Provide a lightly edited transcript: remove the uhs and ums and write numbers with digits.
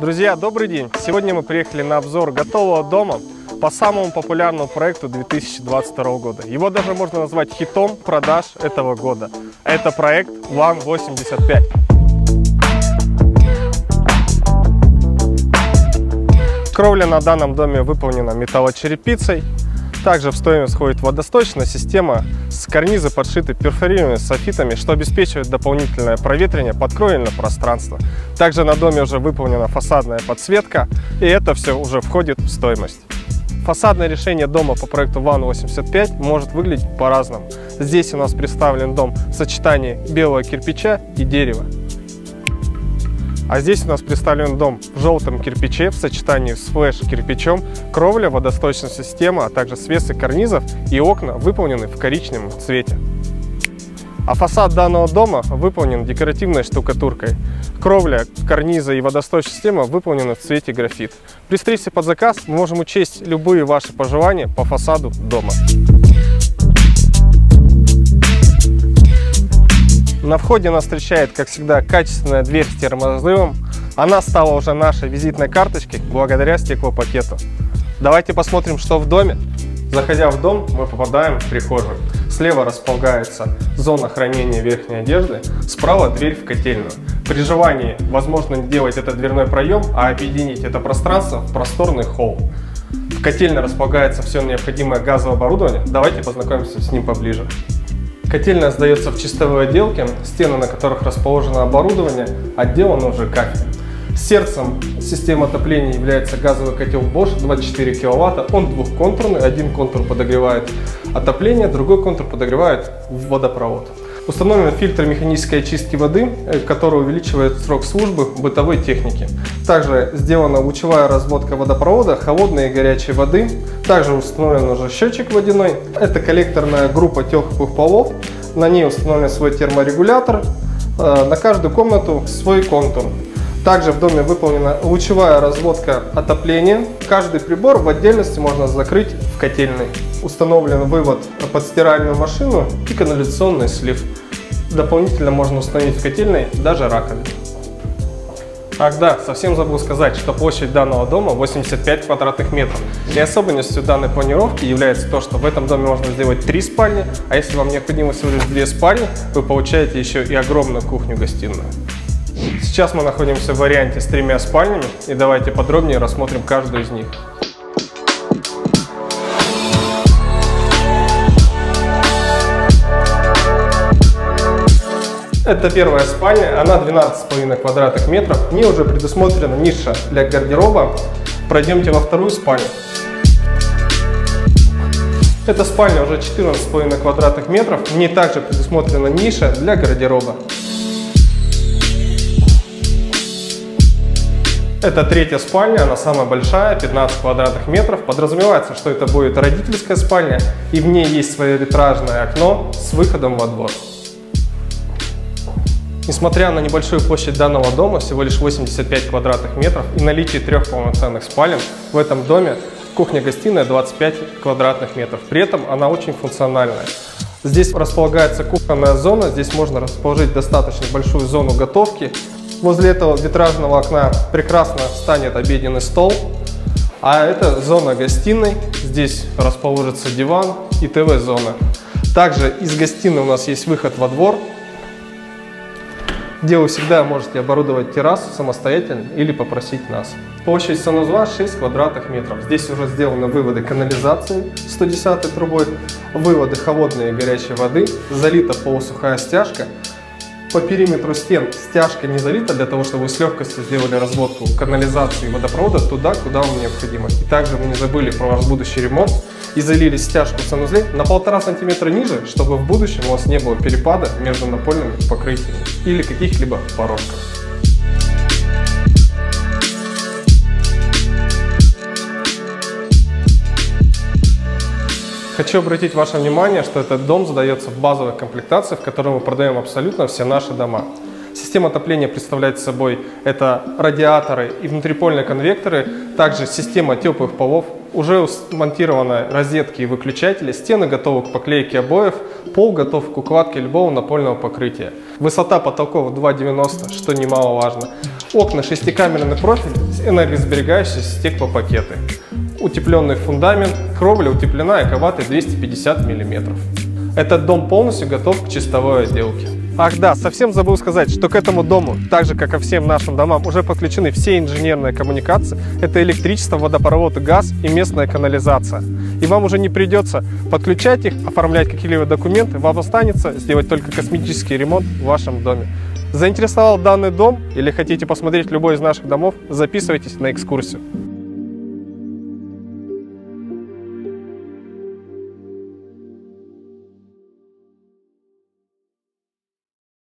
Друзья, добрый день! Сегодня мы приехали на обзор готового дома по самому популярному проекту 2022 года. Его даже можно назвать хитом продаж этого года. Это проект One 85. Кровля на данном доме выполнена металлочерепицей. Также в стоимость входит водосточная система, с карнизы подшиты перфорированными софитами, что обеспечивает дополнительное проветривание подкровельного пространства. Также на доме уже выполнена фасадная подсветка, и это все уже входит в стоимость. Фасадное решение дома по проекту One 85 может выглядеть по-разному. Здесь у нас представлен дом в сочетании белого кирпича и дерева. А здесь у нас представлен дом в желтом кирпиче в сочетании с флеш-кирпичом, кровля, водосточная система, а также свесы карнизов и окна выполнены в коричневом цвете. А фасад данного дома выполнен декоративной штукатуркой. Кровля, карнизы и водосточная система выполнены в цвете графит. При стрижке под заказ мы можем учесть любые ваши пожелания по фасаду дома. На входе нас встречает, как всегда, качественная дверь с терморазрывом. Она стала уже нашей визитной карточкой благодаря стеклопакету. Давайте посмотрим, что в доме. Заходя в дом, мы попадаем в прихожую. Слева располагается зона хранения верхней одежды, справа дверь в котельную. При желании возможно не делать этот дверной проем, а объединить это пространство в просторный холл. В котельной располагается все необходимое газовое оборудование. Давайте познакомимся с ним поближе. Котельная сдается в чистовой отделке, стены, на которых расположено оборудование, отделаны уже кафелем. Сердцем системы отопления является газовый котел Bosch 24 кВт. Он двухконтурный, один контур подогревает отопление, другой контур подогревает водопровод. Установлен фильтр механической очистки воды, который увеличивает срок службы бытовой техники. Также сделана лучевая разводка водопровода, холодной и горячей воды. Также установлен уже счетчик водяной. Это коллекторная группа теплых полов. На ней установлен свой терморегулятор. На каждую комнату свой контур. Также в доме выполнена лучевая разводка отопления. Каждый прибор в отдельности можно закрыть в котельной. Установлен вывод под стиральную машину и канализационный слив. Дополнительно можно установить в котельной даже раковину. Ах да, совсем забыл сказать, что площадь данного дома 85 квадратных метров. И особенностью данной планировки является то, что в этом доме можно сделать 3 спальни, а если вам необходимо всего лишь 2 спальни, вы получаете еще и огромную кухню-гостиную. Сейчас мы находимся в варианте с 3 спальнями, и давайте подробнее рассмотрим каждую из них. Это первая спальня, она 12,5 квадратных метров. В ней уже предусмотрена ниша для гардероба. Пройдемте во вторую спальню. Эта спальня уже 14,5 квадратных метров. В ней также предусмотрена ниша для гардероба. Это третья спальня, она самая большая, 15 квадратных метров. Подразумевается, что это будет родительская спальня, и в ней есть свое витражное окно с выходом во двор. Несмотря на небольшую площадь данного дома, всего лишь 85 квадратных метров и наличие 3 полноценных спален, в этом доме кухня-гостиная 25 квадратных метров. При этом она очень функциональная. Здесь располагается кухонная зона, здесь можно расположить достаточно большую зону готовки. Возле этого витражного окна прекрасно станет обеденный стол. А это зона гостиной, здесь расположится диван и ТВ-зона. Также из гостиной у нас есть выход во двор, где вы всегда можете оборудовать террасу самостоятельно или попросить нас. Площадь санузла 6 квадратных метров. Здесь уже сделаны выводы канализации 110-й трубой, выводы холодной и горячей воды, залита полусухая стяжка. По периметру стен стяжка не залита для того, чтобы вы с легкостью сделали разводку канализации и водопровода туда, куда вам необходимо. И также вы не забыли про ваш будущий ремонт и залили стяжку в санузле на 1,5 см ниже, чтобы в будущем у вас не было перепада между напольными покрытиями или каких-либо порожков. Хочу обратить ваше внимание, что этот дом задается в базовой комплектации, в которой мы продаем абсолютно все наши дома. Система отопления представляет собой это радиаторы и внутрипольные конвекторы, также система теплых полов, уже монтированы розетки и выключатели, стены готовы к поклейке обоев, пол готов к укладке любого напольного покрытия. Высота потолков 2,90, что немаловажно. Окна шестикамерный профиль, энергосберегающие стеклопакеты. Утепленный фундамент, кровля утеплена эковатой 250 мм. Этот дом полностью готов к чистовой отделке. Ах да, совсем забыл сказать, что к этому дому, так же как и всем нашим домам, уже подключены все инженерные коммуникации. Это электричество, водопровод, газ и местная канализация. И вам уже не придется подключать их, оформлять какие-либо документы, вам останется сделать только косметический ремонт в вашем доме. Заинтересовал данный дом или хотите посмотреть любой из наших домов, записывайтесь на экскурсию.